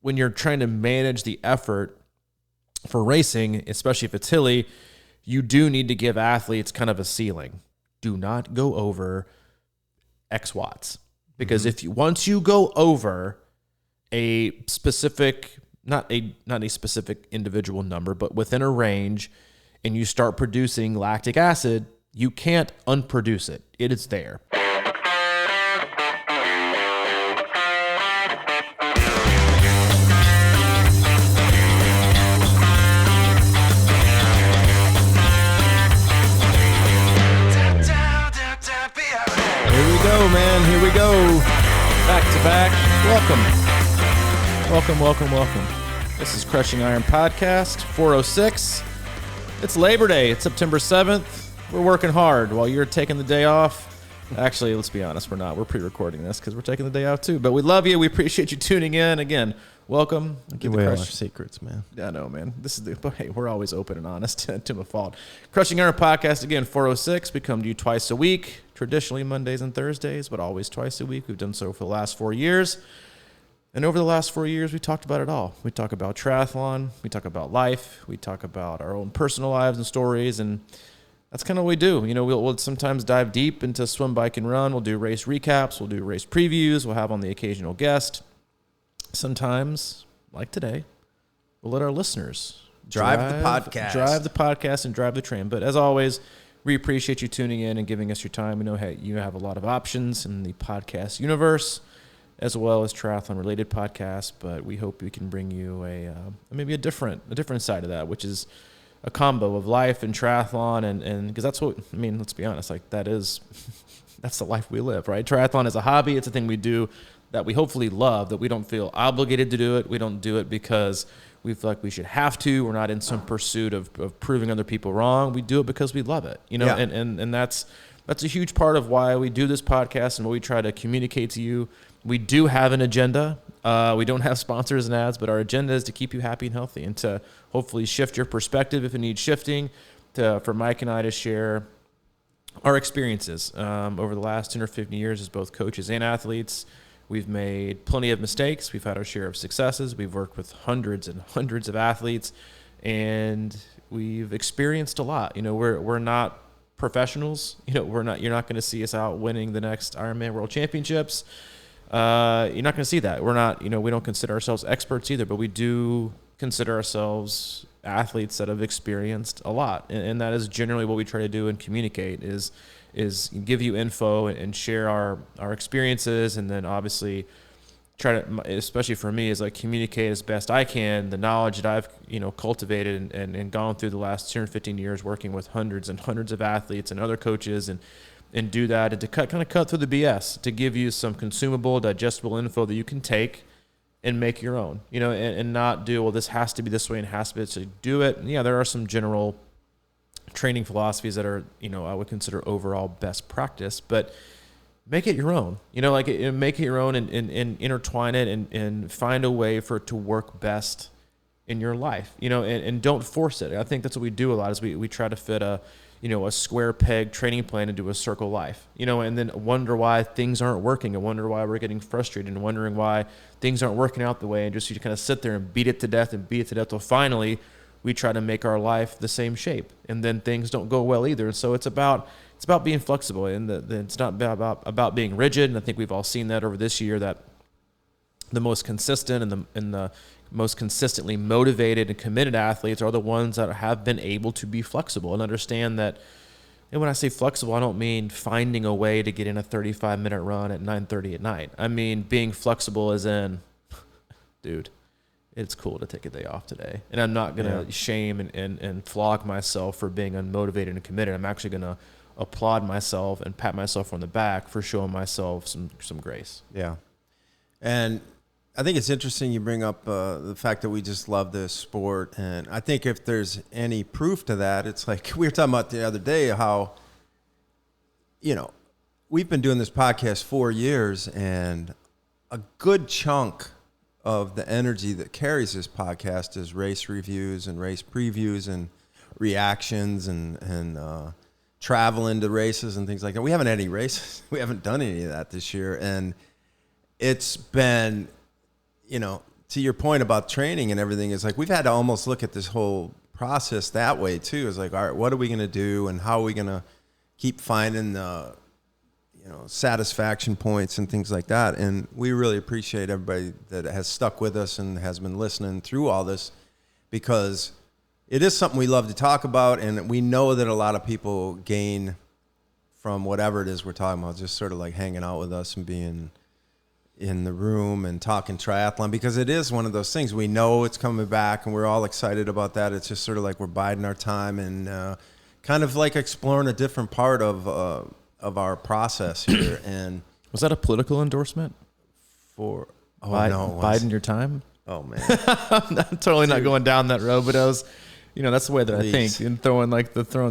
when you're trying to manage the effort for racing, especially if it's hilly, you do need to give athletes kind of a ceiling. Do not go over X watts. Because once you go over a specific, not a specific individual number, but within a range, and you start producing lactic acid, you can't unproduce it. It is there. Here we go. Back to back. Welcome. This is Crushing Iron Podcast 406. It's Labor Day. It's September 7th. We're working hard while you're taking the day off. Actually, let's be honest, we're not. We're pre-recording this because we're taking the day off too. But we love you. We appreciate you tuning in. Again, welcome. Give away all our secrets, man. Yeah, I know, man. But hey, we're always open and honest to a fault. Crushing Iron Podcast, again, 406. We come to you twice a week. Traditionally Mondays and Thursdays, but always twice a week. We've done so for the last 4 years. And over the last 4 years, we talked about it all. We talk about triathlon. We talk about life. We talk about our own personal lives and stories. And that's kind of what we do. You know, we'll sometimes dive deep into swim, bike, and run. We'll do race recaps. We'll do race previews. We'll have on the occasional guest. Sometimes, like today, we'll let our listeners drive the podcast and drive the train. But as always, we appreciate you tuning in and giving us your time. We know, hey, you have a lot of options in the podcast universe, as well as triathlon-related podcasts. But we hope we can bring you maybe a different side of that, which is a combo of life and triathlon, and because that's what, I mean, let's be honest, like that's the life we live, right? Triathlon is a hobby. It's a thing we do that we hopefully love, that we don't feel obligated to do it. We don't do it because we feel like we should have to. We're not in some pursuit of proving other people wrong. We do it because we love it, you know, yeah. and that's a huge part of why we do this podcast and what we try to communicate to you. We do have an agenda. We don't have sponsors and ads, but our agenda is to keep you happy and healthy and to hopefully shift your perspective if it needs shifting, for Mike and I to share our experiences over the last 10 or 15 years as both coaches and athletes. We've made plenty of mistakes. We've had our share of successes. We've worked with hundreds and hundreds of athletes, and we've experienced a lot. You know, we're not professionals. You know, you're not going to see us out winning the next Ironman World Championships. You're not going to see that. We're not, you know, we don't consider ourselves experts either, but we do consider ourselves athletes that have experienced a lot. And that is generally what we try to do and communicate is give you info and share our experiences, and then obviously try to, especially for me, is like communicate as best I can the knowledge that I've, you know, cultivated and gone through the last 10 or 15 years working with hundreds and hundreds of athletes and other coaches and do that, and to kind of cut through the BS, to give you some consumable, digestible info that you can take and make your own, you know, and not do, well, this has to be this way and it has to be, so do it. And yeah, there are some general training philosophies that are, you know, I would consider overall best practice, but make it your own, you know, like make it your own and intertwine it and find a way for it to work best in your life, you know, and don't force it. I think that's what we do a lot is we try to fit a square peg training plan into a circle life, you know, and then wonder why things aren't working and wonder why we're getting frustrated and wondering why things aren't working out the way, and just you kind of sit there and beat it to death till finally we try to make our life the same shape, and then things don't go well either. And so it's about being flexible, and it's not about being rigid. And I think we've all seen that over this year, that the most consistent and the most consistently motivated and committed athletes are the ones that have been able to be flexible and understand that. And when I say flexible, I don't mean finding a way to get in a 35-minute run at 9:30 at night. I mean being flexible as in, dude, it's cool to take a day off today. And I'm not going to shame and flog myself for being unmotivated and committed. I'm actually going to applaud myself and pat myself on the back for showing myself some grace. Yeah. And I think it's interesting you bring up the fact that we just love this sport. And I think if there's any proof to that, it's like we were talking about the other day how, you know, we've been doing this podcast 4 years, and a good chunk of the energy that carries this podcast is race reviews and race previews and reactions and traveling to races and things like that. We haven't had any races. We haven't done any of that this year. And it's been, you know, to your point about training and everything, is like we've had to almost look at this whole process that way too. It's like, all right, what are we going to do, and how are we going to keep finding the satisfaction points and things like that. And we really appreciate everybody that has stuck with us and has been listening through all this, because it is something we love to talk about, and we know that a lot of people gain from whatever it is we're talking about, just sort of like hanging out with us and being in the room and talking triathlon, because it is one of those things. We know it's coming back and we're all excited about that. It's just sort of like we're biding our time and kind of like exploring a different part of our process here. And was that a political endorsement for Biden your time? Oh man, I'm totally not going down that road, but I was, that's the way that I think. And throwing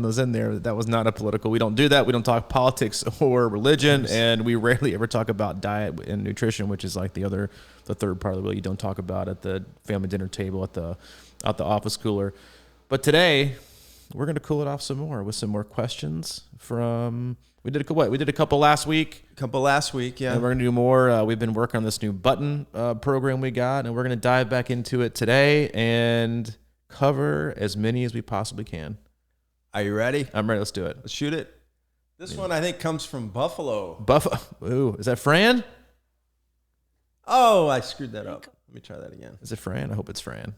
those in there, that was not a political. We don't do that. We don't talk politics or religion, and we rarely ever talk about diet and nutrition, which is like the third part of the wheel you don't talk about at the family dinner table at the office cooler. But today, we're going to cool it off some more with some more questions from. We did a couple last week. Yeah. And we're going to do more. We've been working on this new button program we got, and we're going to dive back into it today and cover as many as we possibly can. Are you ready? I'm ready. Let's do it. Let's shoot it. This one I think comes from Buffalo. Ooh, is that Fran? Oh, I screwed that up. Let me try that again. Is it Fran? I hope it's Fran.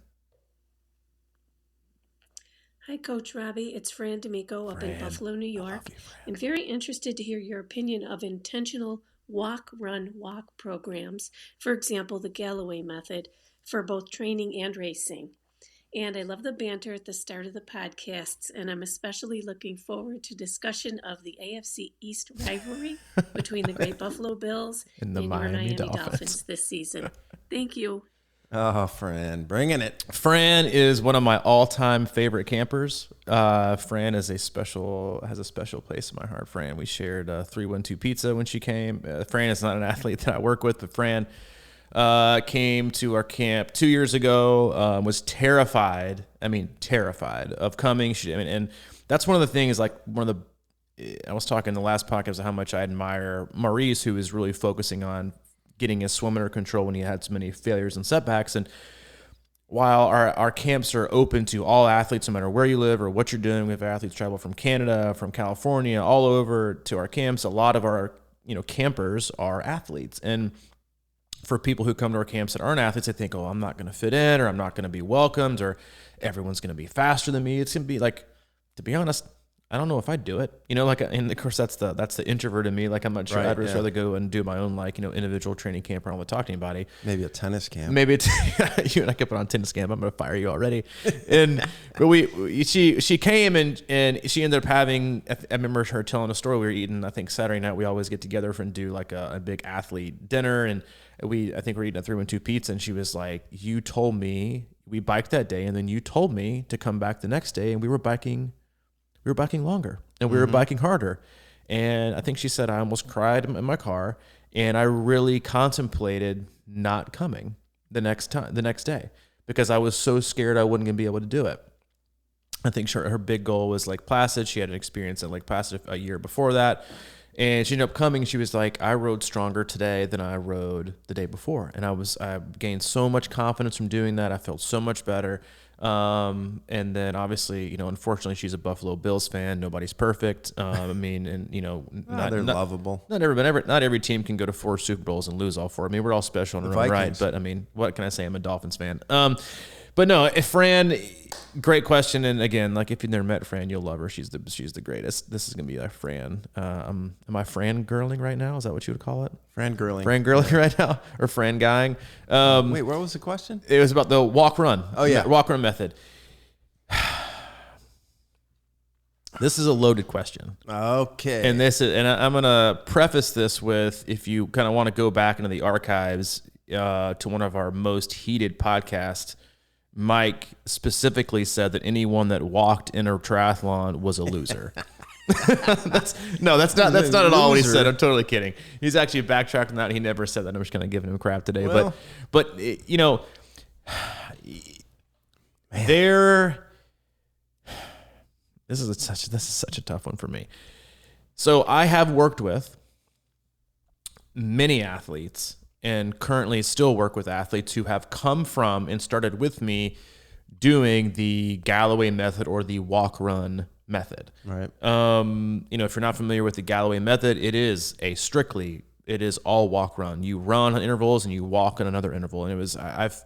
Hi, Coach Robbie. It's Fran D'Amico up in Buffalo, New York. I'm very interested to hear your opinion of intentional walk programs. For example, the Galloway method for both training and racing. And I love the banter at the start of the podcasts, and I'm especially looking forward to discussion of the AFC East rivalry between the Great Buffalo Bills and the Miami Dolphins this season. Thank you. Oh, Fran, bringing it. Fran is one of my all-time favorite campers. Fran has a special place in my heart. Fran, we shared 312 pizza when she came. Fran is not an athlete that I work with, but Fran came to our camp 2 years ago. Was terrified. Terrified of coming. And that's one of the things. I was talking in the last podcast of how much I admire Maurice, who is really focusing on getting his swim under control when he had so many failures and setbacks. And while our camps are open to all athletes, no matter where you live or what you're doing, we have athletes travel from Canada, from California, all over to our camps. A lot of our campers are athletes. And for people who come to our camps that aren't athletes, they think, oh, I'm not going to fit in, or I'm not going to be welcomed, or everyone's going to be faster than me. It's going to be like, to be honest, I don't know if I'd do it. And of course that's the introvert in me. Like, I'm not sure. Right, I'd just rather go and do my own, individual training camp where I don't want to talk to anybody. Maybe a tennis camp. Maybe it's you and I could put on tennis camp. I'm going to fire you already. But she came and she ended up having, I remember her telling a story. We were eating, I think Saturday night, we always get together and do like a big athlete dinner. And I think we're eating a 312 pizza. And she was like, you told me, we biked that day. And then you told me to come back the next day, and we were biking longer, and we were biking harder. And I think she said, I almost cried in my car, and I really contemplated not coming the next day, because I was so scared I wasn't going to be able to do it. I think her big goal was Lake Placid. She had an experience at Lake Placid a year before that. And she ended up coming. She was like, I rode stronger today than I rode the day before. And I gained so much confidence from doing that. I felt so much better. And then obviously, unfortunately, she's a Buffalo Bills fan. Nobody's perfect. They're lovable. Not every team can go to 4 Super Bowls and lose all 4. We're all special in our own right. But what can I say? I'm a Dolphins fan. But no, Fran, great question. And again, if you've never met Fran, you'll love her. She's the greatest. This is gonna be a Fran. Am I Fran girling right now? Is that what you would call it? Fran girling right now, or Fran guying? Wait, what was the question? It was about the walk run. Oh yeah, walk run method. This is a loaded question. Okay. And I'm gonna preface this with, if you kind of want to go back into the archives to one of our most heated podcasts, Mike specifically said that anyone that walked in a triathlon was a loser. That's not at all what he said. I'm totally kidding. He's actually backtracked on that. He never said that. I'm just kind of giving him crap today. Well, but this is such a tough one for me. So I have worked with many athletes and currently still work with athletes who have come from and started with me doing the Galloway method or the walk run method. Right. If you're not familiar with the Galloway method, it is all walk run. You run on intervals and you walk on another interval. And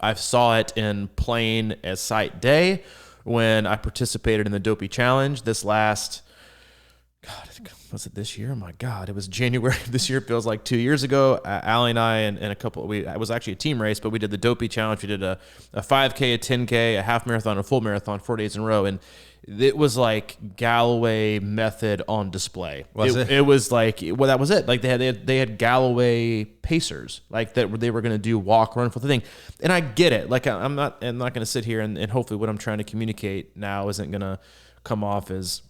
I saw it in plain as sight day when I participated in the Dopey Challenge this last, was it this year? Oh my God, it was January of this year. It feels like 2 years ago. Allie and I and a couple, it was actually a team race, but we did the Dopey Challenge. We did a 5K, a 10K, a half marathon, a full marathon, 4 days in a row. And it was like Galloway method on display. It was like, well, that was it. Like they had Galloway pacers like that. They were going to do walk run for the thing. And I get it. Like I'm not going to sit here and hopefully what I'm trying to communicate now isn't going to come off as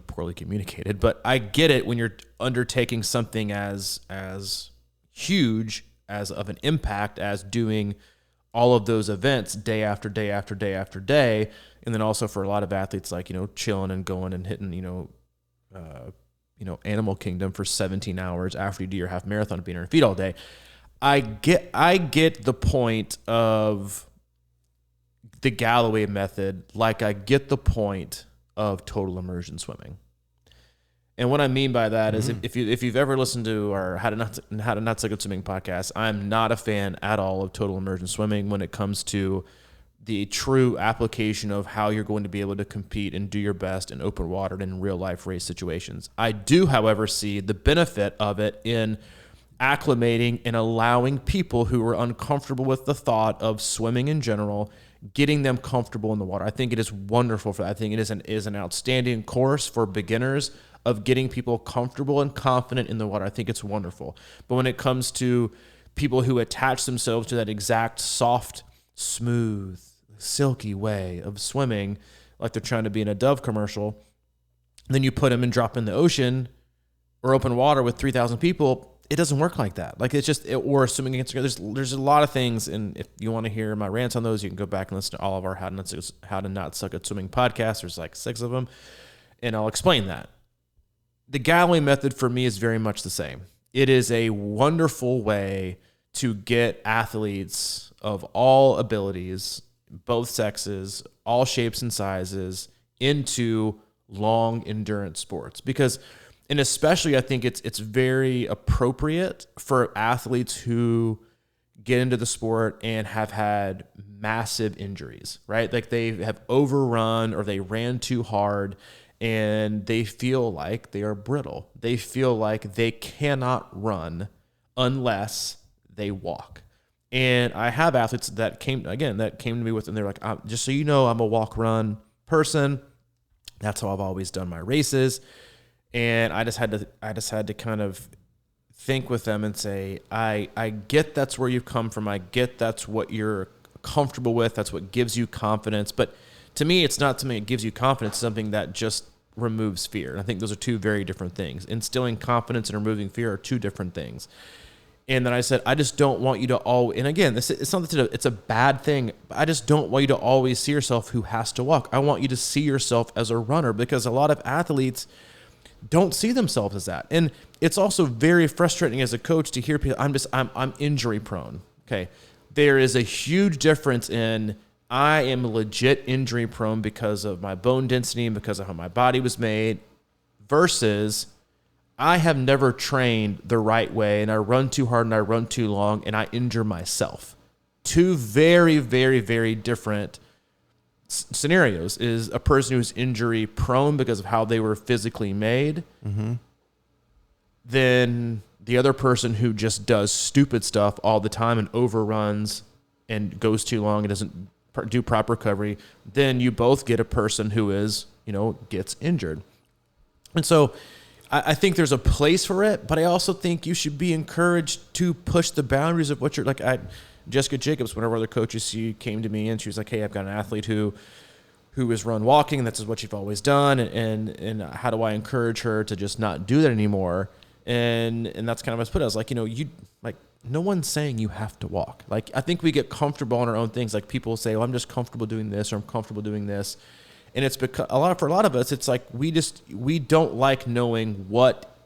poorly communicated, but I get it when you're undertaking something as huge as of an impact as doing all of those events day after day after day after day. And then also for a lot of athletes, like, chilling and going and hitting, Animal Kingdom for 17 hours after you do your half marathon, being on your feet all day. I get the point of the Galloway method. Like I get the point of total immersion swimming. And what I mean by that is if you've ever listened to our How to Not So Good Swimming podcast, I'm not a fan at all of total immersion swimming when it comes to the true application of how you're going to be able to compete and do your best in open water and in real life race situations. I do, however, see the benefit of it in acclimating and allowing people who are uncomfortable with the thought of swimming in general, getting them comfortable in the water. I think it is wonderful for that. I think it is an outstanding course for beginners of getting people comfortable and confident in the water. I think it's wonderful. But when it comes to people who attach themselves to that exact soft, smooth, silky way of swimming, like they're trying to be in a Dove commercial, then you put them and drop in the ocean or open water with 3,000 people, it doesn't work like that. Like or swimming against, there's a lot of things. And if you want to hear my rants on those, you can go back and listen to all of our How to Not Suck at Swimming podcasts. There's like 6 of them. And I'll explain that. The Galloway method for me is very much the same. It is a wonderful way to get athletes of all abilities, both sexes, all shapes and sizes, into long endurance sports. And especially I think it's very appropriate for athletes who get into the sport and have had massive injuries, right? Like they have overrun or they ran too hard and they feel like they are brittle. They feel like they cannot run unless they walk. And I have athletes that came to me with, and they're like, just so you know, I'm a walk run person. That's how I've always done my races. And I just had to kind of think with them and say, I get that's where you come from. I get that's what you're comfortable with. That's what gives you confidence. But to me, it's not something that gives you confidence. It's something that just removes fear. And I think those are two very different things. Instilling confidence and removing fear are two different things. And then I said, I just don't want you to always, and again, it's not that it's a bad thing. I just don't want you to always see yourself who has to walk. I want you to see yourself as a runner, because a lot of athletes don't see themselves as that. And it's also very frustrating as a coach to hear people, I'm injury prone. Okay. There is a huge difference in I am legit injury prone because of my bone density and because of how my body was made, versus I have never trained the right way and I run too hard and I run too long and I injure myself. Two very, very, very different scenarios. Is a person who's injury prone because of how they were physically made, then the other person who just does stupid stuff all the time and overruns and goes too long and doesn't do proper recovery. Then you both get a person who is, gets injured. And so I think there's a place for it, but I also think you should be encouraged to push the boundaries of what you're like. Jessica Jacobs, one of our other coaches, she came to me and she was like, hey, I've got an athlete who is run walking, and that's what you've always done. And how do I encourage her to just not do that anymore? And that's kind of what I put. I was like, no one's saying you have to walk. Like, I think we get comfortable on our own things. Like, people say, well, I'm just comfortable doing this, or I'm comfortable doing this. And it's because for a lot of us, it's like we don't like knowing what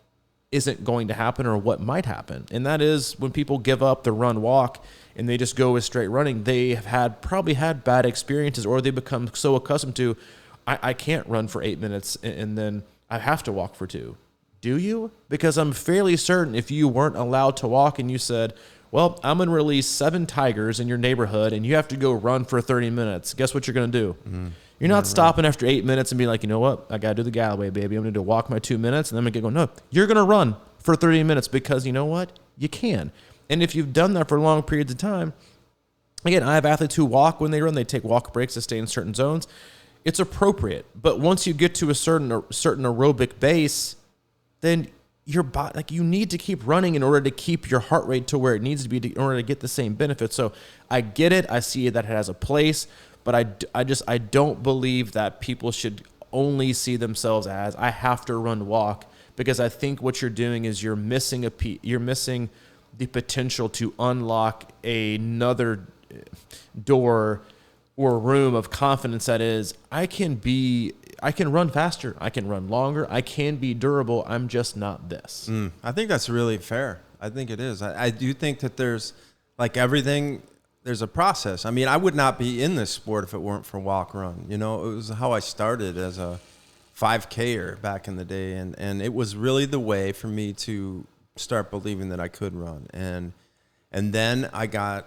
isn't going to happen or what might happen. And that is when people give up the run walk and they just go with straight running, they have probably had bad experiences, or they become so accustomed to, I can't run for 8 minutes and then I have to walk for 2. Do you? Because I'm fairly certain if you weren't allowed to walk and you said, well, I'm going to release 7 tigers in your neighborhood and you have to go run for 30 minutes, guess what you're going to do? Mm-hmm. You're not stopping after 8 minutes and be like, you know what? I got to do the Galloway, baby. I'm going to walk my 2 minutes and then I'm going to go, no, you're going to run for 30 minutes because you know what? You can. And if you've done that for long periods of time, again, I have athletes who walk when they run. They take walk breaks to stay in certain zones. It's appropriate. But once you get to a certain aerobic base, then your body, like, you need to keep running in order to keep your heart rate to where it needs to be in order to get the same benefit. So I get it. I see that it has a place. But I don't believe that people should only see themselves as, I have to run walk, because I think what you're doing is you're missing the potential to unlock another door or room of confidence that is, I can run faster, I can run longer, I can be durable, I'm just not this. I think that's really fair. I think it is. I do think that there's, like everything, there's a process. I mean, I would not be in this sport if it weren't for walk run. You know, it was how I started as a 5K'er back in the day. And it was really the way for me to start believing that I could run. And then I got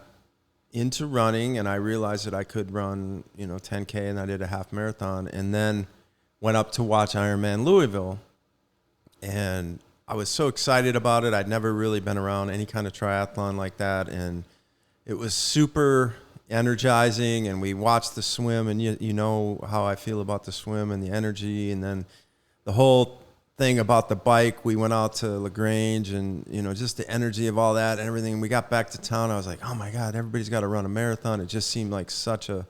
into running and I realized that I could run, 10K, and I did a half marathon, and then went up to watch Ironman Louisville. And I was so excited about it. I'd never really been around any kind of triathlon like that. And it was super energizing, and we watched the swim, and you know how I feel about the swim and the energy, and then the whole thing about the bike. We went out to LaGrange, and just the energy of all that and everything. We got back to town. I was like, oh my God, everybody's got to run a marathon. It just seemed like such a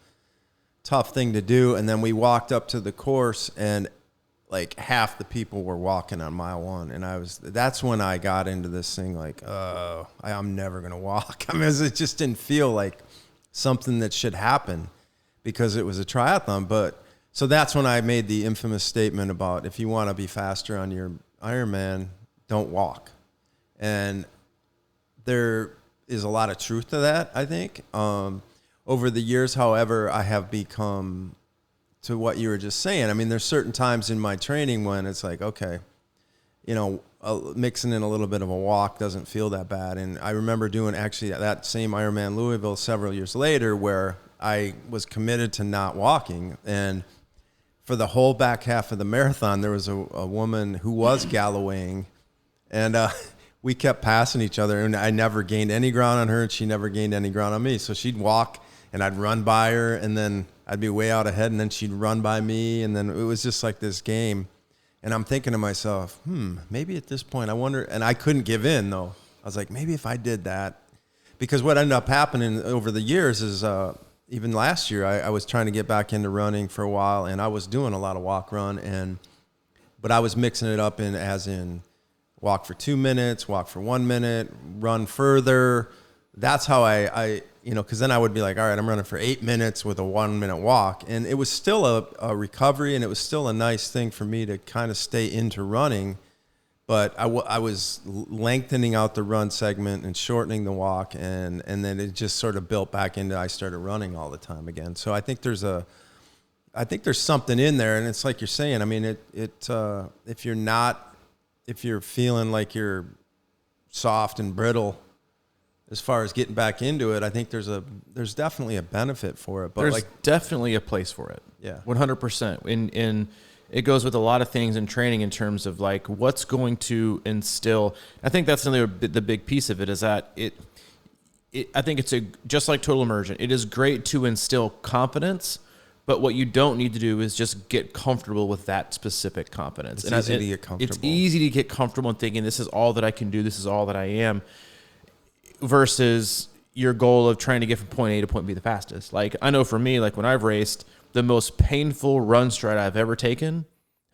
tough thing to do. And then we walked up to the course, and like half the people were walking on mile 1. And that's when I got into this thing like, I'm never going to walk. I mean, it just didn't feel like something that should happen because it was a triathlon. But so that's when I made the infamous statement about, if you want to be faster on your Ironman, don't walk. And there is a lot of truth to that, I think. Over the years, however, I have become, to what you were just saying, I mean, there's certain times in my training when it's like, okay, mixing in a little bit of a walk doesn't feel that bad. And I remember doing actually that same Ironman Louisville several years later, where I was committed to not walking. And for the whole back half of the marathon, there was a woman who was Gallowaying, and we kept passing each other, and I never gained any ground on her, and she never gained any ground on me. So she'd walk, and I'd run by her, and then I'd be way out ahead, and then she'd run by me, and then it was just like this game. And I'm thinking to myself, maybe at this point, I wonder, and I couldn't give in, though. I was like, maybe if I did that, because what ended up happening over the years is, even last year, I was trying to get back into running for a while, and I was doing a lot of walk run, but I was mixing it up as in walk for 2 minutes, walk for 1 minute, run further. That's how I because then I would be like, all right, I'm running for 8 minutes with a 1 minute walk. And it was still a recovery, and it was still a nice thing for me to kind of stay into running. But I was lengthening out the run segment and shortening the walk. And then it just sort of built back into, I started running all the time again. So I think there's something in there. And it's like you're saying, I mean, if you're feeling like you're soft and brittle, as far as getting back into it, I think there's definitely a benefit for it. But there's definitely a place for it. Yeah. 100%. And it goes with a lot of things in training in terms of like what's going to instill. I think that's the big piece of it is that I think it's just like total immersion. It is great to instill confidence, but what you don't need to do is just get comfortable with that specific confidence. It's easy to get comfortable. It's easy to get comfortable in thinking this is all that I can do. This is all that I am. Versus your goal of trying to get from point A to point B the fastest. Like, I know for me, like when I've raced, the most painful run stride I've ever taken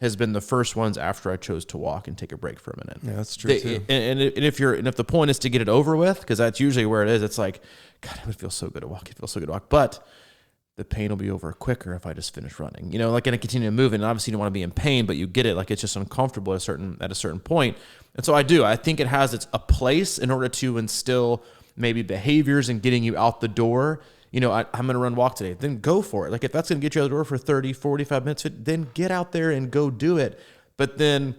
has been the first ones after I chose to walk and take a break for a minute. Yeah, that's true too. And if the point is to get it over with, because that's usually where it is, it's like, God, it would feel so good to walk. It feels so good to walk. But the pain will be over quicker if I just finish running, like, and I continue to move. And obviously you don't want to be in pain, but you get it. Like, it's just uncomfortable at a certain point. And so I think it has a place in order to instill maybe behaviors and getting you out the door. I'm going to run walk today, then go for it. Like, if that's going to get you out the door for 30, 45 minutes, then get out there and go do it. But then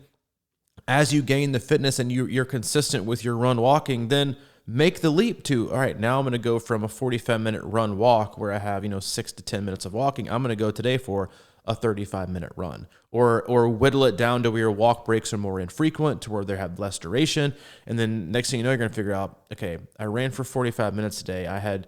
as you gain the fitness and you're consistent with your run walking, then make the leap to, all right, now I'm going to go from a 45-minute run walk where I have, 6 to 10 minutes of walking. I'm going to go today for a 35-minute run, or whittle it down to where your walk breaks are more infrequent, to where they have less duration. And then next thing you know, you're going to figure out, okay, I ran for 45 minutes today. I had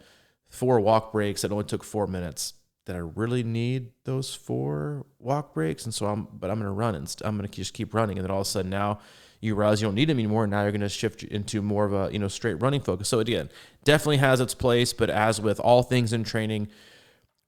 4 walk breaks that only took 4 minutes. Did I really need those 4 walk breaks? And so I'm going to run, and I'm going to just keep running. And then all of a sudden now you realize you don't need them anymore. And now you're going to shift into more of a, straight running focus. So again, definitely has its place, but as with all things in training,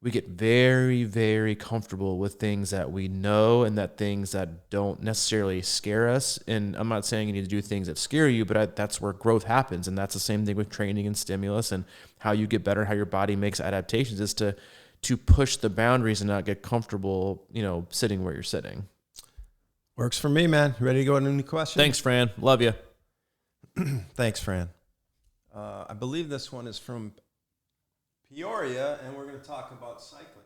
we get very, very comfortable with things that we know and that things that don't necessarily scare us. And I'm not saying you need to do things that scare you, but that's where growth happens. And that's the same thing with training and stimulus, and how you get better, how your body makes adaptations, is to push the boundaries and not get comfortable, sitting where you're sitting. Works for me, man. Ready to go into any questions? Thanks, Fran. Love you. Thanks, Fran. I believe this one is from Peoria, and we're going to talk about cycling.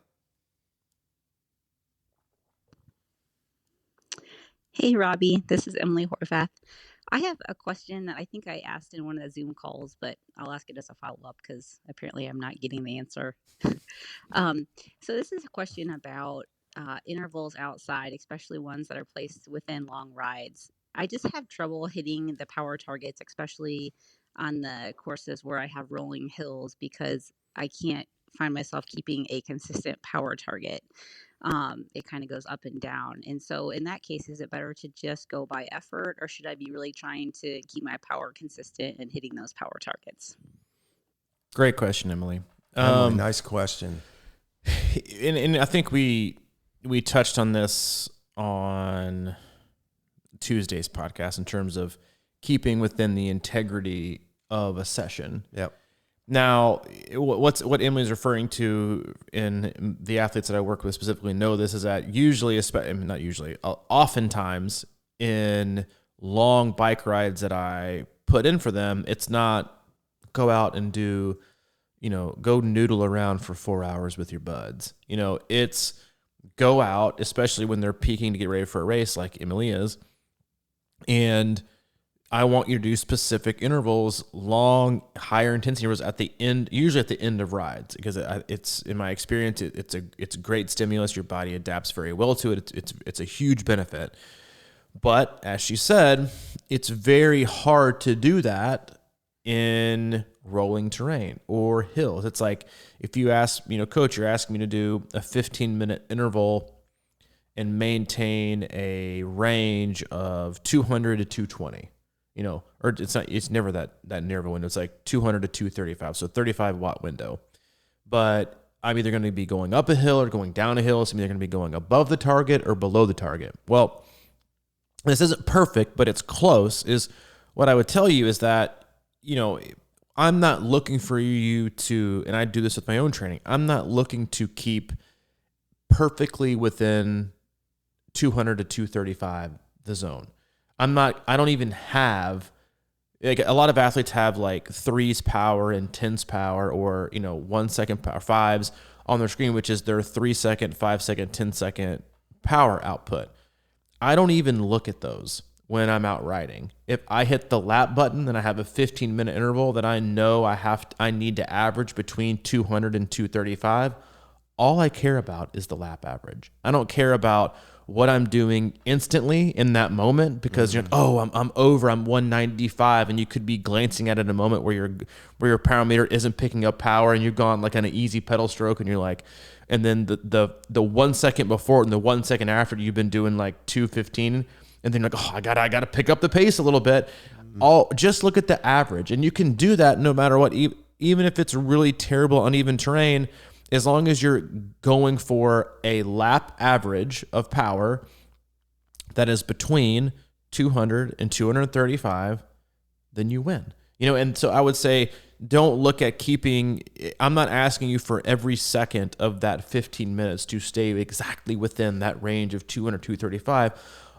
Hey, Robbie. This is Emily Horvath. I have a question that I think I asked in one of the Zoom calls, but I'll ask it as a follow-up because apparently I'm not getting the answer. So this is a question about intervals outside, especially ones that are placed within long rides. I just have trouble hitting the power targets, especially on the courses where I have rolling hills, because I can't find myself keeping a consistent power target. It kind of goes up and down. And so in that case, is it better to just go by effort, or should I be really trying to keep my power consistent and hitting those power targets? Great question, Emily. Nice question. And I think we touched on this on Tuesday's podcast in terms of keeping within the integrity of a session. Yep. Now, what Emily's referring to, in the athletes that I work with specifically know this, is that oftentimes in long bike rides that I put in for them, it's not go out and do, go noodle around for 4 hours with your buds. It's go out, especially when they're peaking to get ready for a race like Emily is, and I want you to do specific intervals, long, higher intensity intervals at the end, usually at the end of rides, because it's in my experience, it's great stimulus. Your body adapts very well to it. It's a huge benefit. But as she said, it's very hard to do that in rolling terrain or hills. It's like if you ask, coach, you're asking me to do a 15-minute interval and maintain a range of 200 to 220. Or it's never that near of a window. It's like 200 to 235, so 35-watt window. But I'm either going to be going up a hill or going down a hill. So I'm either going to be going above the target or below the target. Well, this isn't perfect, but it's close. Is what I would tell you is that, I'm not looking for you to, and I do this with my own training, I'm not looking to keep perfectly within 200 to 235 the zone. I don't even have, like, a lot of athletes have like 3s power and 10s power, or 1 second power, 5s on their screen, which is their 3 second, 5 second, 10 second power output. I don't even look at those when I'm out riding. If I hit the lap button, then I have a 15-minute interval that I know I need to average between 200 and 235. All I care about is the lap average. I don't care about what I'm doing instantly in that moment, because you're like, I'm over, I'm 195, and you could be glancing at it in a moment where your power meter isn't picking up power, and you've gone like on an easy pedal stroke, and you're like, and then the 1 second before and the 1 second after, you've been doing like 215, and then you're like, I gotta pick up the pace a little bit. Just look at the average, and you can do that no matter what, even if it's really terrible uneven terrain. As long as you're going for a lap average of power that is between 200 and 235, then you win. And so I would say don't look at keeping, I'm not asking you for every second of that 15 minutes to stay exactly within that range of 200, 235.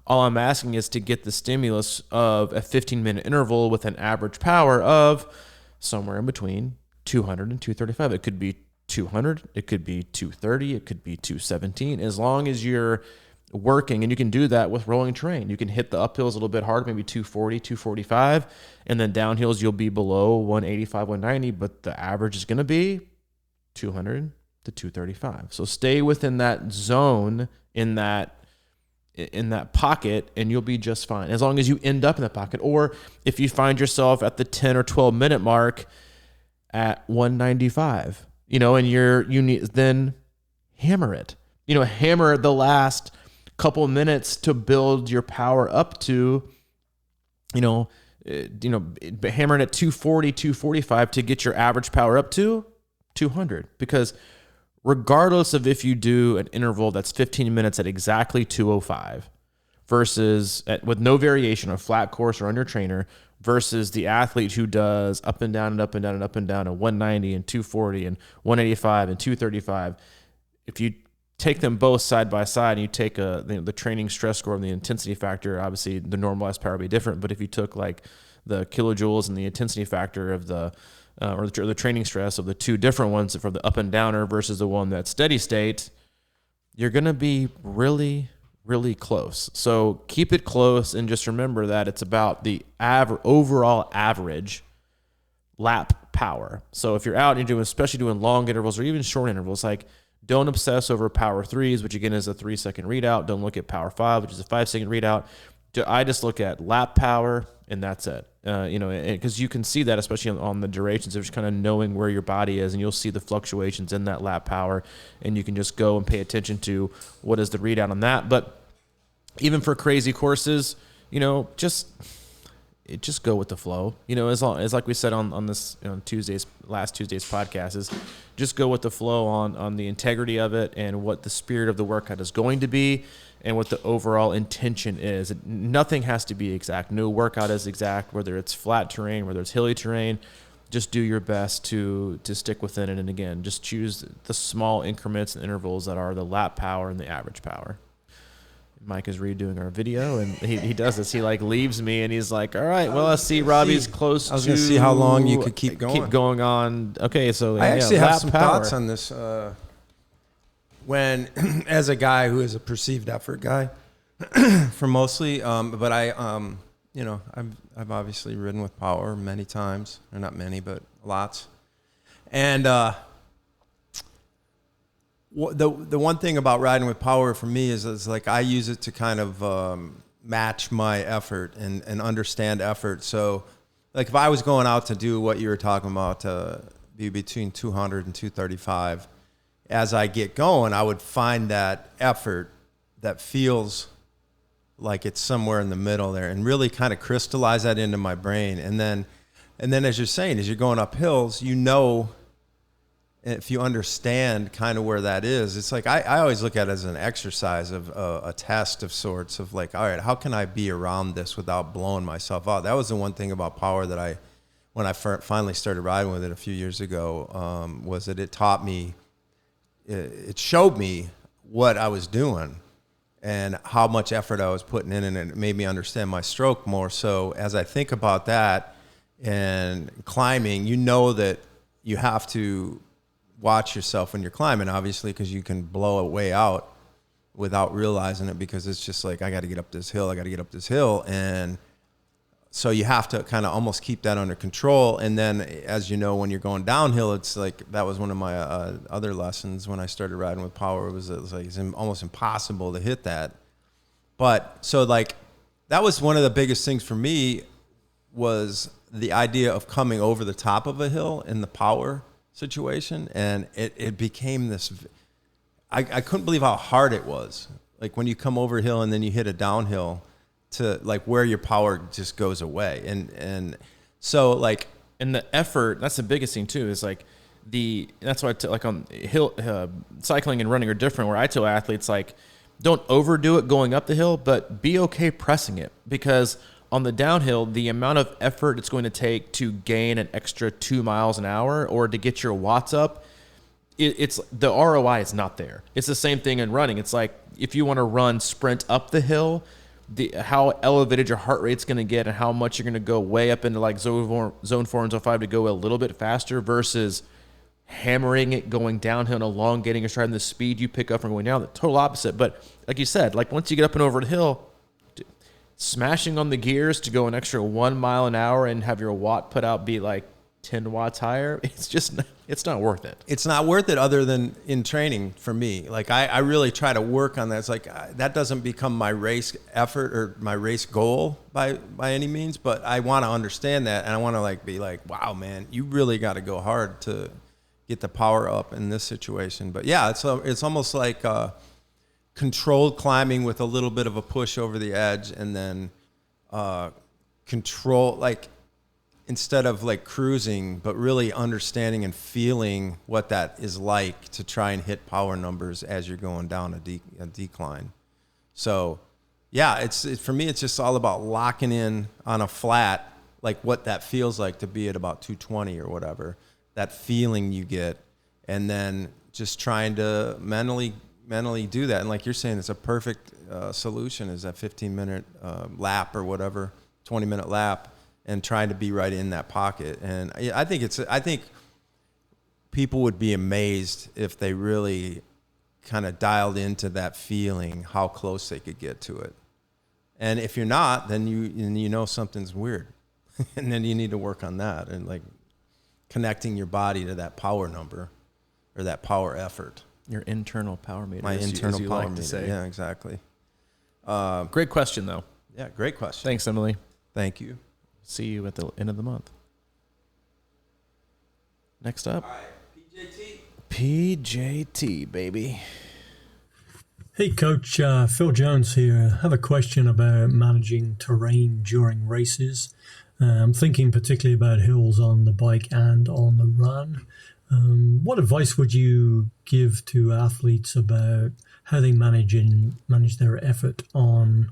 All I'm asking is to get the stimulus of a 15-minute interval with an average power of somewhere in between 200 and 235. It could be 200, it could be 230, it could be 217. As long as you're working, and you can do that with rolling terrain. You can hit the uphills a little bit hard, maybe 240, 245, and then downhills you'll be below 185, 190, but the average is going to be 200 to 235. So stay within that zone in that pocket, and you'll be just fine as long as you end up in that pocket. Or if you find yourself at the 10 or 12 minute mark at 195, and then hammer it. Hammer the last couple minutes to build your power up to, hammering at 240, 245 to get your average power up to 200. Because regardless of if you do an interval that's 15 minutes at exactly 205 versus with no variation, a flat course or under trainer, versus the athlete who does up and down and up and down and up and down at 190 and 240 and 185 and 235, if you take them both side by side and you take the training stress score and the intensity factor, obviously the normalized power would be different. But if you took like the kilojoules and the intensity factor of the training stress of the two different ones for the up and downer versus the one that's steady state, you're going to be really, really close. So keep it close and just remember that it's about the overall average lap power. So if you're out and especially doing long intervals or even short intervals, like don't obsess over power 3s, which again is a 3-second readout. Don't look at power 5, which is a 5-second readout. I just look at lap power and that's it. Because you can see that, especially on the durations of just kind of knowing where your body is, and you'll see the fluctuations in that lap power, and you can just go and pay attention to what is the readout on that. But even for crazy courses, just go with the flow. As long as, like we said on this last Tuesday's podcast, is just go with the flow on the integrity of it and what the spirit of the workout is going to be and what the overall intention is. Nothing has to be exact. No workout is exact, whether it's flat terrain, whether it's hilly terrain. Just do your best to stick within it. And again, just choose the small increments and intervals that are the lap power and the average power. Mike is redoing our video, and he does this. He leaves me, and he's like, "All right, well, I see Robbie's close." I was going to see how long you could keep going. Keep going on. Okay, so I actually have some power. thoughts on this. When, as a guy who is a perceived effort guy, for mostly, but I've obviously ridden with power many times, or not many, but lots, and the one thing about riding with power for me is like I use it to kind of match my effort and understand effort. So like if I was going out to do what you were talking about, be between 200 and 235, as I get going, I would find that effort that feels like it's somewhere in the middle there and really kind of crystallize that into my brain. And then as you're saying, as you're going up hills, if you understand kind of where that is, it's like I always look at it as an exercise of a test of sorts of like, all right, how can I be around this without blowing myself out? That was the one thing about power that when I finally started riding with it a few years ago, was that it taught me, it showed me what I was doing and how much effort I was putting in, and it made me understand my stroke more. So as I think about that and climbing, that you have to watch yourself when you're climbing, obviously, because you can blow a way out without realizing it, because it's just like, I got to get up this hill. And so you have to kind of almost keep that under control. And then, as you know, when you're going downhill, it's like, that was one of my other lessons when I started riding with power, it was like, it's almost impossible to hit that. But so like, that was one of the biggest things for me, was the idea of coming over the top of a hill in the power situation. And it became this, I couldn't believe how hard it was. Like when you come over a hill and then you hit a downhill, to like where your power just goes away. And so like, and the effort, that's the biggest thing too, is like that's why like on hill, cycling and running are different, where I tell athletes, like, don't overdo it going up the hill, but be okay pressing it, because on the downhill, the amount of effort it's going to take to gain an extra 2 miles an hour or to get your watts up, it's the ROI is not there. It's the same thing in running. It's like if you want to sprint up the hill, how elevated your heart rate's going to get and how much you're going to go way up into like zone 4 and zone 5 to go a little bit faster versus hammering it going downhill and elongating your stride and the speed you pick up from going down. The total opposite. But like you said, like once you get up and over the hill, smashing on the gears to go an extra 1 mile an hour and have your watt put out be like 10 watts higher, it's not worth it. It's not worth it other than in training for me. Like I really try to work on that. It's like that doesn't become my race effort or my race goal by any means, but I want to understand that and I want to like be like, wow, man, you really got to go hard to get the power up in this situation. But yeah, it's almost like controlled climbing with a little bit of a push over the edge and then control, like instead of like cruising, but really understanding and feeling what that is like to try and hit power numbers as you're going down a decline. So yeah, it's for me, it's just all about locking in on a flat, like what that feels like to be at about 220 or whatever, that feeling you get, and then just trying to mentally do that. And like you're saying, it's a perfect solution is that 15-minute lap or whatever, 20-minute lap, and trying to be right in that pocket. And I think people would be amazed if they really kind of dialed into that feeling, how close they could get to it. And if you're not, then you know something's weird. And then you need to work on that and like connecting your body to that power number or that power effort. Your internal power meter. My internal power meter. To say. Yeah, exactly. Great question, though. Yeah, great question. Thanks, Emily. Thank you. See you at the end of the month. Next up. All right, PJT, baby. Hey, Coach. Phil Jones here. I have a question about managing terrain during races. I'm thinking particularly about hills on the bike and on the run. What advice would you give to athletes about how they manage their effort on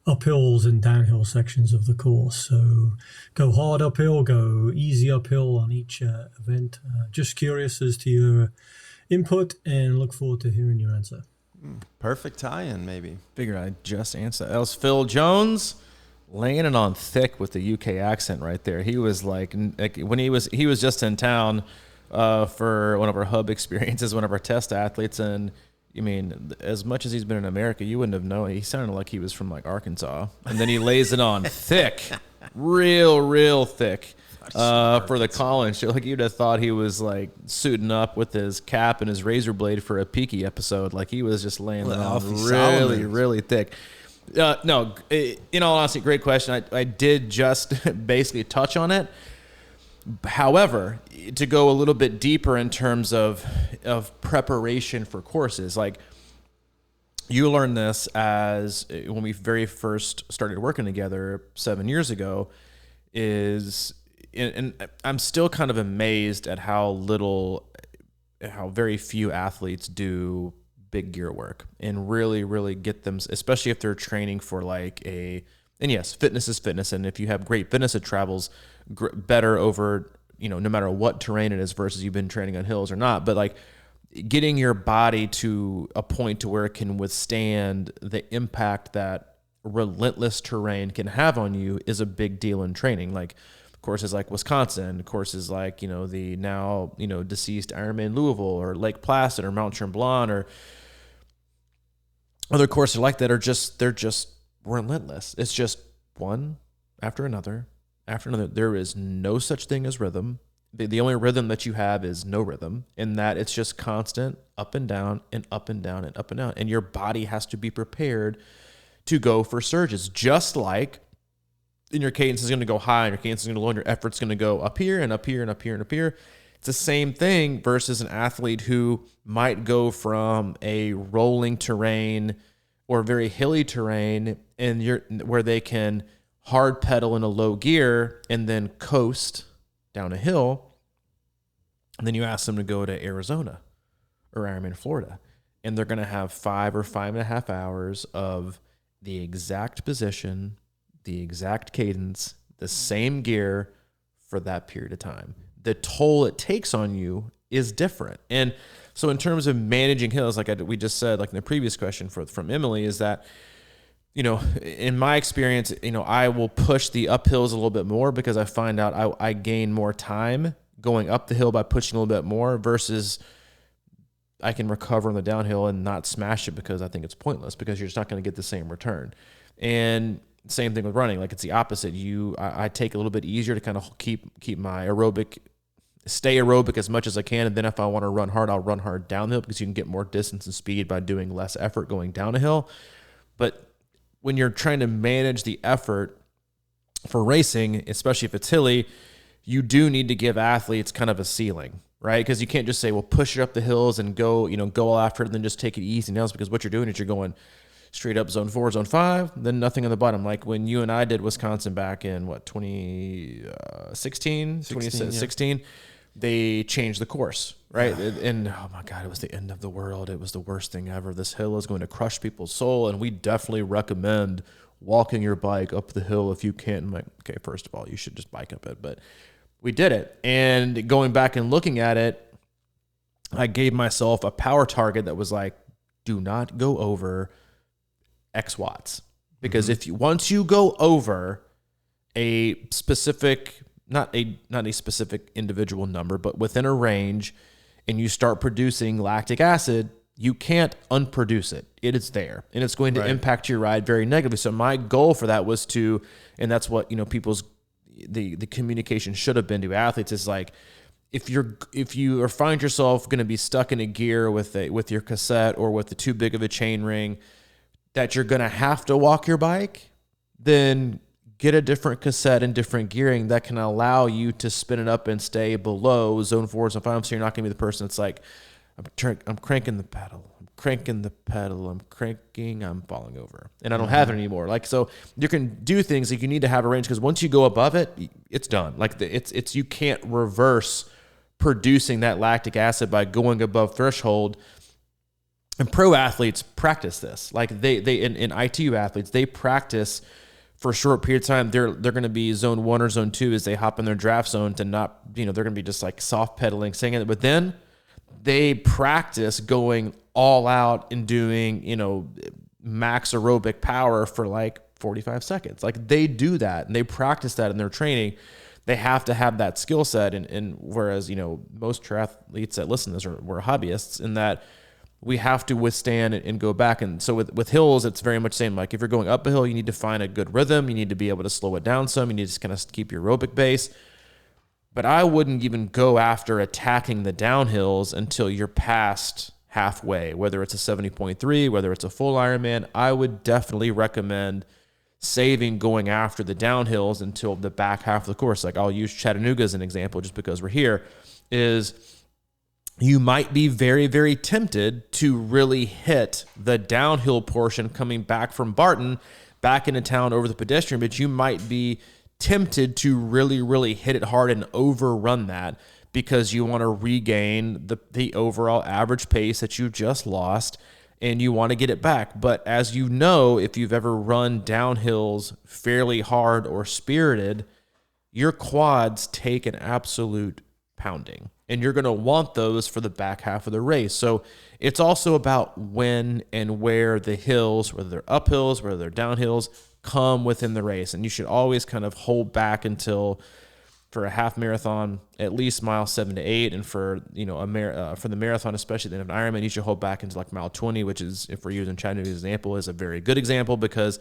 uphills and downhill sections of the course? So go hard uphill, go easy uphill on each event. Just curious as to your input and look forward to hearing your answer. Perfect tie-in, maybe. Figured I'd just answer that. That was Phil Jones laying it on thick with the UK accent right there. He was like when he was just in town for one of our hub experiences, one of our test athletes, and I mean, as much as he's been in America, you wouldn't have known. He sounded like he was from like Arkansas, and then he lays it on thick, real thick for the Collins show. Like you'd have thought he was like suiting up with his cap and his razor blade for a Peaky episode. Like he was just laying it on really thick. No, in all honesty, great question. I did just basically touch on it. However, to go a little bit deeper in terms of preparation for courses, like you learned this as when we very first started working together 7 years ago, and I'm still kind of amazed at how very few athletes do big gear work and really get them, especially if they're training for and yes, fitness is fitness. And if you have great fitness, it travels better over, no matter what terrain it is versus you've been training on hills or not. But like getting your body to a point to where it can withstand the impact that relentless terrain can have on you is a big deal in training. Like courses like Wisconsin, courses like, the now, deceased Ironman Louisville or Lake Placid or Mount Tremblant or other courses like that they're just relentless. It's just one after another. There is no such thing as rhythm. The only rhythm that you have is no rhythm, in that it's just constant up and down and up and down and up and down. And your body has to be prepared to go for surges, just like and your cadence is going to go high and your cadence is going to low and your effort's going to go up here and up here and up here and up here. It's the same thing versus an athlete who might go from a rolling terrain or very hilly terrain where they can hard pedal in a low gear and then coast down a hill. And then you ask them to go to Arizona or Ironman Florida, and they're going to have 5 or 5.5 hours of the exact position, the exact cadence, the same gear for that period of time. The toll it takes on you is different. And so in terms of managing hills, like we just said, like in the previous question from Emily, is that, you know, in my experience, you know, I will push the uphills a little bit more because I find out I gain more time going up the hill by pushing a little bit more versus I can recover on the downhill and not smash it because I think it's pointless because you're just not going to get the same return. And same thing with running. Like it's the opposite. I take a little bit easier to kind of keep my stay aerobic as much as I can. And then if I want to run hard, I'll run hard downhill because you can get more distance and speed by doing less effort going down a hill. But when you're trying to manage the effort for racing, especially if it's hilly, you do need to give athletes kind of a ceiling, right? Because you can't just say, well, push it up the hills and go all after it and then just take it easy now, because what you're doing is you're going straight up zone 4, zone 5, then nothing on the bottom. Like when you and I did Wisconsin back in 2016, they changed the course, right? And oh my God, it was the end of the world. It was the worst thing ever. This hill is going to crush people's soul. And we definitely recommend walking your bike up the hill if you can. I'm like, okay, first of all, you should just bike up it. But we did it. And going back and looking at it, I gave myself a power target that was like, do not go over X watts. Because once you go over a specific, not a specific individual number, but within a range, and you start producing lactic acid, you can't unproduce it. It is there, and it's going to impact your ride very negatively. So my goal for that was and that's what, people's, the communication should have been to athletes is like, if you find yourself going to be stuck in a gear with your cassette or with too big of a chain ring that you're going to have to walk your bike, then get a different cassette and different gearing that can allow you to spin it up and stay below zone 4, zone 5. So you're not going to be the person that's like, I'm cranking the pedal, I'm falling over, and I don't have it anymore. Like, so you can do things like you need to have a range, because once you go above it, it's done. Like it's you can't reverse producing that lactic acid by going above threshold. And pro athletes practice this. Like they in ITU athletes, they practice for a short period of time. They're going to be zone 1 or zone 2 as they hop in their draft zone to not, they're going to be just like soft pedaling, saying it. But then they practice going all out and doing, max aerobic power for like 45 seconds. Like they do that and they practice that in their training. They have to have that skill set. And whereas, most triathletes that listen to this we're hobbyists, in that we have to withstand and go back. And so with hills, it's very much the same. Like if you're going up a hill, you need to find a good rhythm. You need to be able to slow it down some. You need to just kind of keep your aerobic base. But I wouldn't even go after attacking the downhills until you're past halfway, whether it's a 70.3, whether it's a full Ironman. I would definitely recommend saving going after the downhills until the back half of the course. Like I'll use Chattanooga as an example just because we're here, is you might be very, very tempted to really hit the downhill portion coming back from Barton back into town over the pedestrian, but you might be tempted to really, really hit it hard and overrun that because you want to regain the overall average pace that you just lost and you want to get it back. But as you know, if you've ever run downhills fairly hard or spirited, your quads take an absolute pounding. And you're going to want those for the back half of the race. So it's also about when and where the hills, whether they're uphills, whether they're downhills, come within the race. And you should always kind of hold back until, for a half marathon, at least mile 7 to 8. And for, for the marathon, especially the end of an Ironman, you should hold back into like mile 20, which is, if we're using Chattanooga's example, is a very good example, because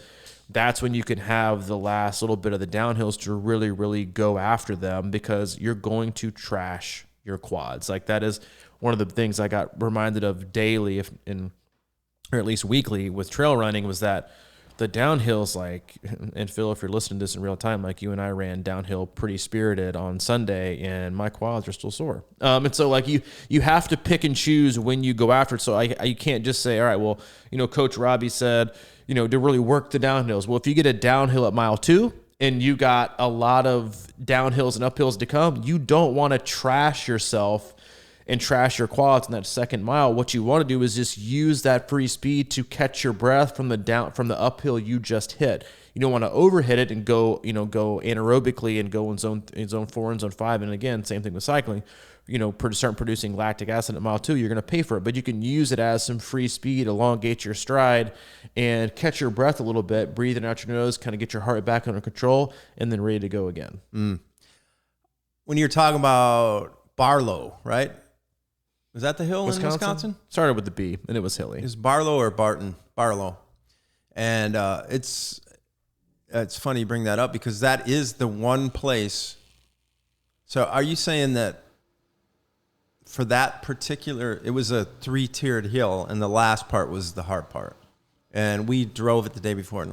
that's when you can have the last little bit of the downhills to really, really go after them, because you're going to trash your quads. Like that is one of the things I got reminded of daily, or at least weekly, with trail running, was that the downhills, like, and Phil, if you're listening to this in real time, like you and I ran downhill pretty spirited on Sunday and my quads are still sore. And so like you have to pick and choose when you go after it. So you can't just say, all right, well, Coach Robbie said, to really work the downhills. Well, if you get a downhill at mile 2, and you got a lot of downhills and uphills to come, you don't want to trash yourself and trash your quads in that second mile, what you want to do is just use that free speed to catch your breath from the uphill you just hit. You don't want to overhit it and go anaerobically and go in zone 4 and zone 5. And again, same thing with cycling. Start producing lactic acid at mile 2, you're going to pay for it. But you can use it as some free speed, elongate your stride, and catch your breath a little bit, breathing out your nose, kind of get your heart back under control, and then ready to go again. When you're talking about Barlow, right? Was that the hill in Wisconsin? Started with the B, and it was hilly. Is Barlow or Barton? Barlow. And it's funny you bring that up because that is the one place. So are you saying that for that particular, it was a 3-tiered hill, and the last part was the hard part? And we drove it the day before,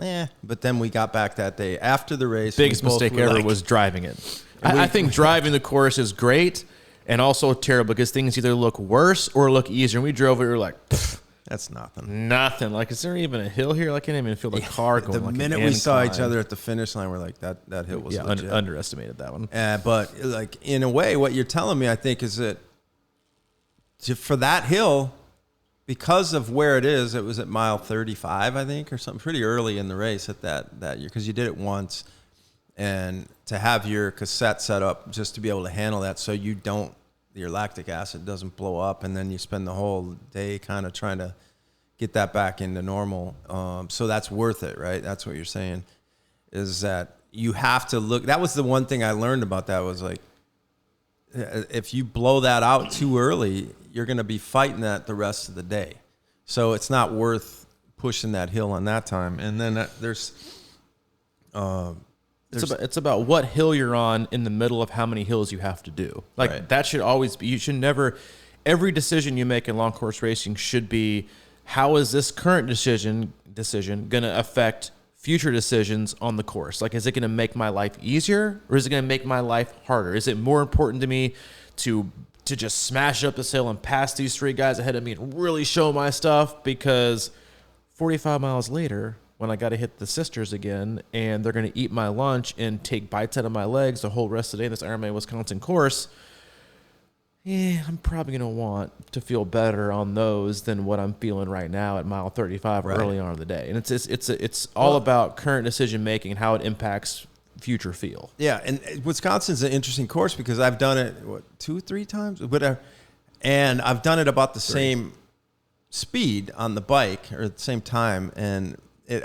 but then we got back that day after the race. Biggest mistake ever was driving it. I think driving the course is great and also terrible because things either look worse or look easier. And we drove it, we were like, that's nothing. Nothing. Like, is there even a hill here? Like, I didn't even feel the car going. The minute we saw each other at the finish line, we're like, that hill was legit. Underestimated that one. But like in a way, what you're telling me, I think, is that for that hill, because of where it was at mile 35, I think, or something pretty early in the race at that year, because you did it once, and to have your cassette set up just to be able to handle that so your lactic acid doesn't blow up, and then you spend the whole day kind of trying to get that back into normal. So that's worth it, right? That's what you're saying, is that you have to look. That was the one thing I learned about that was like, if you blow that out too early, you're going to be fighting that the rest of the day. So it's not worth pushing that hill on that time. And then it's about what hill you're on in the middle of how many hills you have to do. Like right. That should always be, you should never, every decision you make in long course racing should be, how is this current decision going to affect future decisions on the course? Like, is it going to make my life easier or is it going to make my life harder? Is it more important to me to just smash up this hill and pass these 3 guys ahead of me and really show my stuff? Because 45 miles later, when I got to hit the sisters again and they're going to eat my lunch and take bites out of my legs the whole rest of the day in this Ironman Wisconsin course, I'm probably going to want to feel better on those than what I'm feeling right now at mile 35 right. early on in the day. And it's all about current decision making and how it impacts future feel. Yeah, and Wisconsin's an interesting course because I've done it 2-3 times, whatever, and I've done it about the same speed on the bike or at the same time. And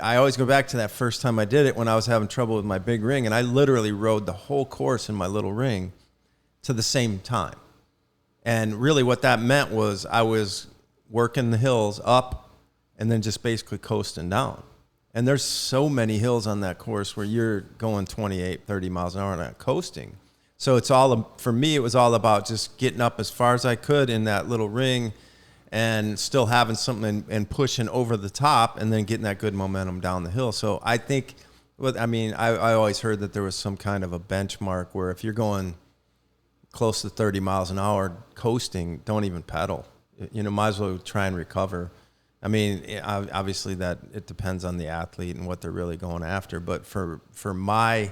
I always go back to that first time I did it when I was having trouble with my big ring, and I literally rode the whole course in my little ring to the same time. And really what that meant was I was working the hills up and then just basically coasting down. And there's so many hills on that course where you're going 28, 30 miles an hour and not coasting. So for me, it was all about just getting up as far as I could in that little ring and still having something and pushing over the top and then getting that good momentum down the hill. So I think, I always heard that there was some kind of a benchmark where if you're going close to 30 miles an hour coasting, don't even pedal. Might as well try and recover. Obviously that it depends on the athlete and what they're really going after. But for my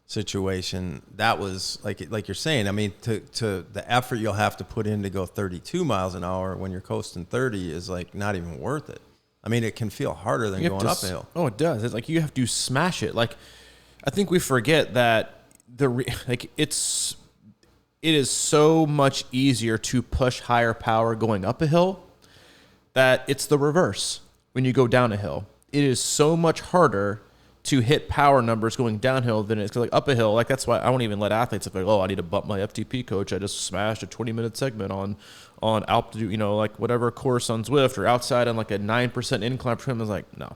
situation, that was like you're saying. To the effort you'll have to put in to go 32 miles an hour when you're coasting 30 is like not even worth it. It can feel harder than going up a hill. Oh, it does. It's like you have to smash it. Like, I think we forget that it is so much easier to push higher power going up a hill that it's the reverse when you go down a hill. It is so much harder to hit power numbers going downhill than it's like up a hill. Like, that's why I won't even let athletes like, I need to bump my FTP coach. I just smashed a 20-minute segment on altitude, like whatever course on Zwift or outside on like a 9% incline trim. I was like, no,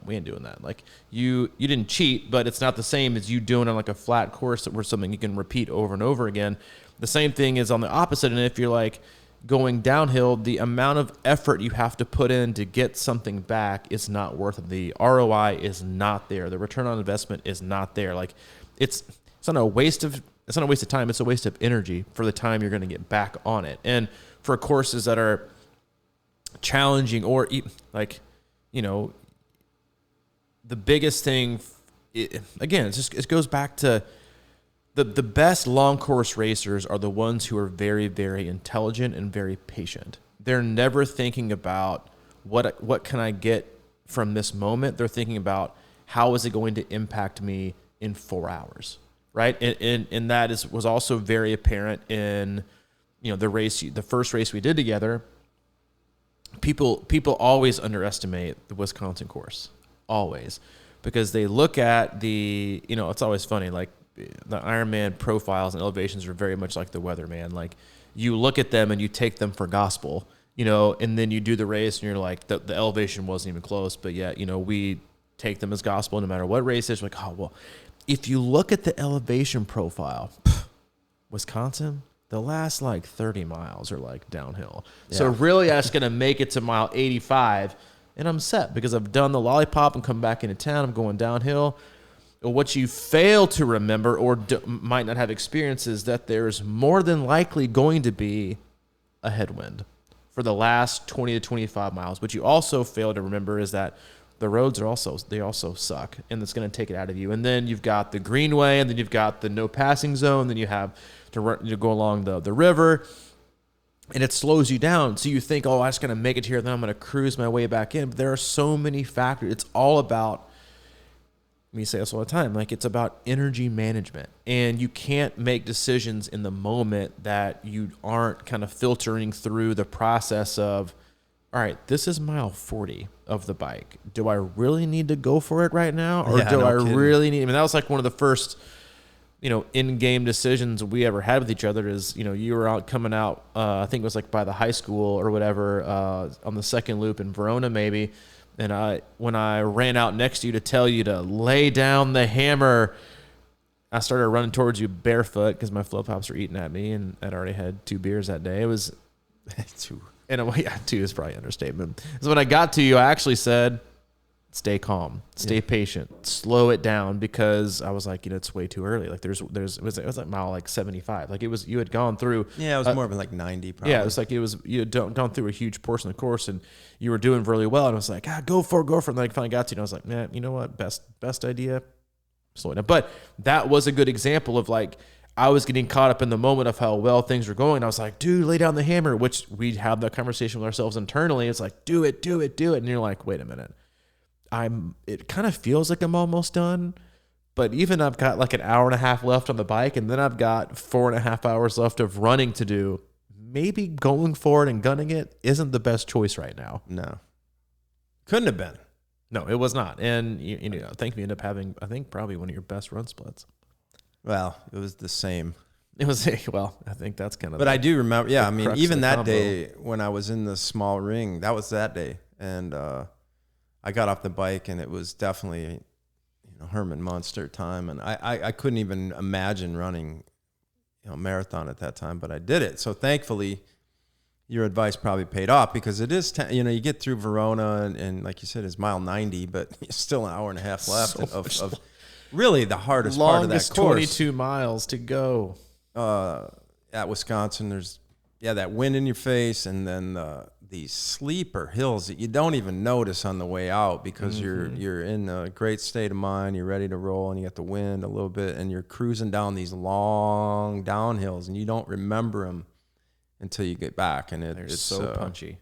we ain't doing that. Like, you didn't cheat, but it's not the same as you doing on like a flat course where something you can repeat over and over again. The same thing is on the opposite. And if you're like going downhill, the amount of effort you have to put in to get something back is not worth it. The ROI is not there. The return on investment is not there. Like, it's not a waste of time. It's a waste of energy for the time you're going to get back on it. And for courses that are challenging or the biggest thing, it goes back to the best long course racers are the ones who are very, very intelligent and very patient. They're never thinking about what can I get from this moment. They're thinking about how is it going to impact me in 4 hours, right? And that was also very apparent in, the first race we did together. People always underestimate the Wisconsin course, always, because they look at it's always funny, like the Ironman profiles and elevations are very much like the weatherman. Like you look at them and you take them for gospel, and then you do the race and you're like, the elevation wasn't even close, but yet, we take them as gospel no matter what race it is. Like, oh, well, if you look at the elevation profile, Wisconsin, the last 30 miles are downhill. Yeah. So really I was going to make it to mile 85 and I'm set because I've done the lollipop and come back into town. I'm going downhill. What you fail to remember or might not have experienced is that there's more than likely going to be a headwind for the last 20 to 25 miles. What you also fail to remember is that the roads they also suck, and it's going to take it out of you. And then you've got the greenway, and then you've got the no passing zone. Then you have to go along the river, and it slows you down. So you think, oh, I'm just going to make it here, then I'm going to cruise my way back in. But there are so many factors. It's all about, we say this all the time, it's about energy management. And you can't make decisions in the moment that you aren't kind of filtering through the process of, all right, this is mile 40 of the bike. Do I really need to go for it right now? Or really need, that was one of the first, in-game decisions we ever had with each other is, you were out coming out, I think it was by the high school or whatever, on the second loop in Verona maybe. And when I ran out next to you to tell you to lay down the hammer, I started running towards you barefoot because my flip-flops were eating at me, and I'd already had 2 beers that day. It was 2. In a way, yeah, 2 is probably an understatement. So when I got to you, I actually said, stay calm, stay patient, slow it down, because I was like, it's way too early. It was mile 75. You had gone through. Yeah, it was more than 90 probably. Yeah, it was you had gone through a huge portion of the course and you were doing really well. And I was like, go for it. And then I finally got to you and I was like, man, you know what? Best idea, slow it down. But that was a good example of I was getting caught up in the moment of how well things were going. I was like, dude, lay down the hammer, which we have that conversation with ourselves internally. It's like, do it. And you're like, wait a minute. It kind of feels like I'm almost done, but even I've got an hour and a half left on the bike, and then I've got 4.5 hours left of running to do. Maybe going for it and gunning it isn't the best choice right now. No. Couldn't have been. No, it was not. And I think we ended up having, probably one of your best run splits. Well, it was the same. It was, I think that's kind of. But I do remember, even that day when I was in the small ring, that was that day. And I got off the bike and it was definitely, Herman Munster time. And I couldn't even imagine running, a marathon at that time, but I did it. So thankfully, your advice probably paid off because it is, you get through Verona and like you said, it's mile 90, but still an hour and a half left of really the hardest part of that course. 22 miles to go. At Wisconsin, there's that wind in your face, and then these sleeper hills that you don't even notice on the way out because you're in a great state of mind, you're ready to roll, and you got the wind a little bit, and you're cruising down these long downhills, and you don't remember them until you get back, and it's so punchy.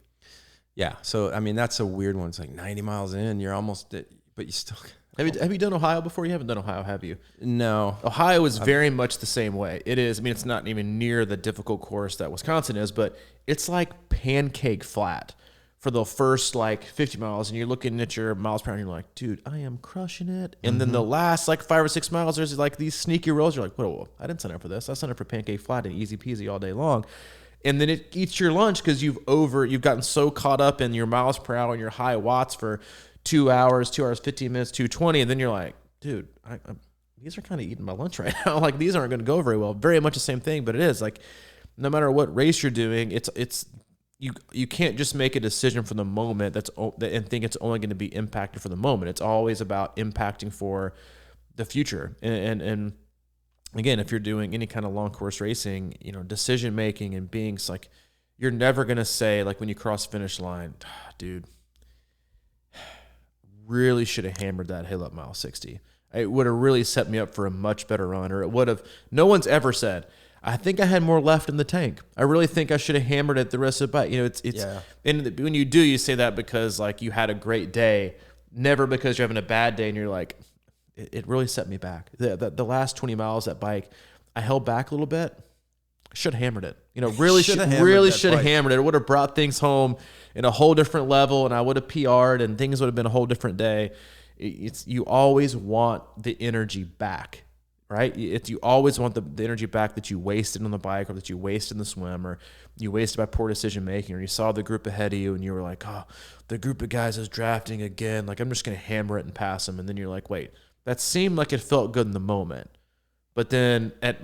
Yeah, so that's a weird one. It's 90 miles in, you're almost, but you still. Have you done Ohio before? You haven't done Ohio, have you? No. Ohio is very much the same way. It is. It's not even near the difficult course that Wisconsin is, but it's like pancake flat for the first 50 miles, and you're looking at your miles per hour, and you're like, dude, I am crushing it. And then the last 5 or 6 miles, there's these sneaky rolls. You're like, whoa, I didn't sign up for this. I signed up for pancake flat and easy peasy all day long. And then it eats your lunch because you've gotten so caught up in your miles per hour and your high watts for 2 hours, 15 minutes, 2:20, and then you're like, dude, these are kind of eating my lunch right now. These aren't going to go very well. Very much the same thing, but it is no matter what race you're doing, it's you can't just make a decision for the moment and think it's only going to be impacted for the moment. It's always about impacting for the future. And again, if you're doing any kind of long course racing, decision making and being you're never going to say when you cross finish line, dude, really should have hammered that hill up mile 60. it would have really set me up for a much better run. Or it would have, no one's ever said, I think I had more left in the tank. I really think I should have hammered it the rest of the bike. You know, and when you do, you say that because like you had a great day, never because you're having a bad day and you're like, it really set me back. The last 20 miles that bike, I held back a little bit. Should have hammered it. You know, really should have hammered it. It would have brought things home in a whole different level, and I would have PR'd, and things would have been a whole different day. You always want the energy back, right? You always want the energy back that you wasted on the bike, or that you wasted in the swim, or you wasted by poor decision making, or you saw the group ahead of you and you were like, oh, the group of guys is drafting again. Like, I'm just going to hammer it and pass them. And then you're like, wait, that seemed like it felt good in the moment. But then at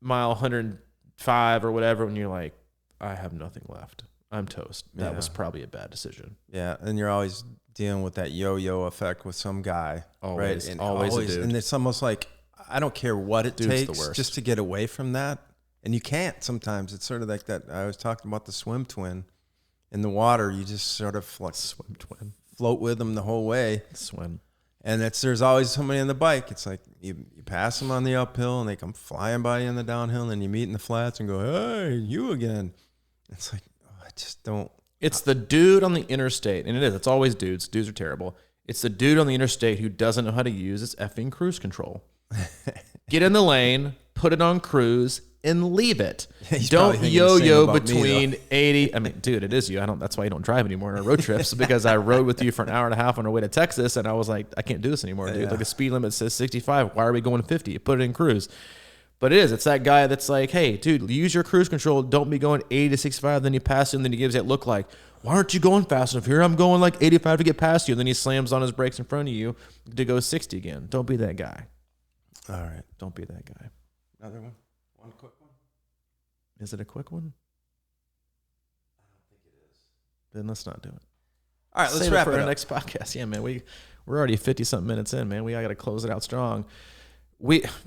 mile 105 or whatever, when you're like, I have nothing left, I'm toast. That was probably a bad decision. Yeah, and you're always dealing with that yo-yo effect with some guy, always, right? And always a dude. And it's almost like, I don't care what it takes just to get away from that. And you can't sometimes. It's sort of like that. I was talking about the swim twin. In the water, you just sort of like swim twin, float with them the whole way. Swim. And there's always somebody on the bike. It's like you pass them on the uphill and they come flying by you in the downhill, and then you meet in the flats and go, hey, you again. It's like, I just don't. It's the dude on the interstate, and it is. It's always dudes. Dudes are terrible. It's the dude on the interstate who doesn't know how to use his effing cruise control. Get in the lane, put it on cruise, and leave it. Don't yo-yo between 80. I mean, dude, it is you. That's why you don't drive anymore on our road trips, because I rode with you for an hour and a half on our way to Texas, and I was like, I can't do this anymore, dude. Yeah. Like, the speed limit says 65. Why are we going 50? Put it in cruise. But it is. It's that guy that's like, hey, dude, use your cruise control. Don't be going 80 to 65. Then you pass him. Then he gives that look like, why aren't you going fast enough? Here I'm going like 85 to get past you. And then he slams on his brakes in front of you to go 60 again. Don't be that guy. All right. Don't be that guy. Another one? One quick one? Is it a quick one? I don't think it is. Then let's not do it. All right, let's Save wrap it for it our up. next podcast. Yeah, man, we're already 50-something minutes in, man. We got to close it out strong.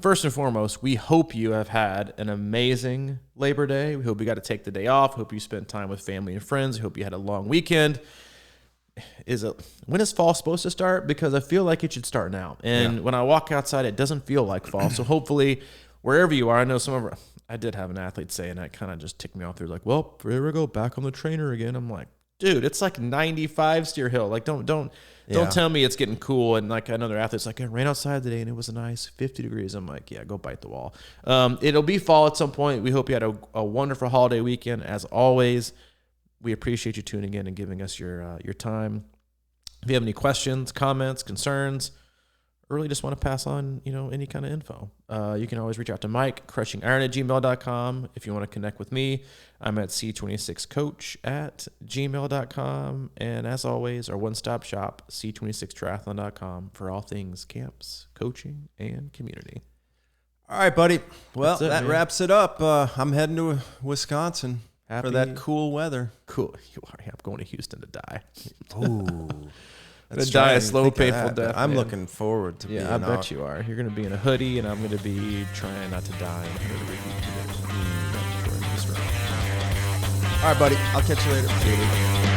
First and foremost, we hope you have had an amazing Labor Day. We hope you got to take the day off. Hope you spent time with family and friends. We hope you had a long weekend. When is fall supposed to start? Because I feel like it should start now. And when I walk outside, it doesn't feel like fall. So hopefully, wherever you are, I know I did have an athlete say, and that kind of just ticked me off. They're like, well, here we go, back on the trainer again. I'm like, dude, it's like 95 Steer Hill. Like, don't tell me it's getting cool. And like another athlete's like, I ran outside today and it was a nice 50 degrees. I'm like, yeah, go bite the wall. It'll be fall at some point. We hope you had a wonderful holiday weekend. As always, we appreciate you tuning in and giving us your time. If you have any questions, comments, concerns, or really just want to pass on, any kind of info, you can always reach out to Mike, crushingiron@gmail.com. If you want to connect with me, I'm at c26coach@gmail.com. And as always, our one-stop shop, c26triathlon.com, for all things camps, coaching, and community. All right, buddy. Well, that wraps it up. I'm heading to Wisconsin for that cool weather. Cool. You are. I'm going to Houston to die. Ooh. To die a slow, painful death. I'm man. looking forward to being out. Yeah, I bet you are. You're going to be in a hoodie, and I'm going to be trying not to die in 100-degree heat today. All right, buddy. I'll catch you later. See you later.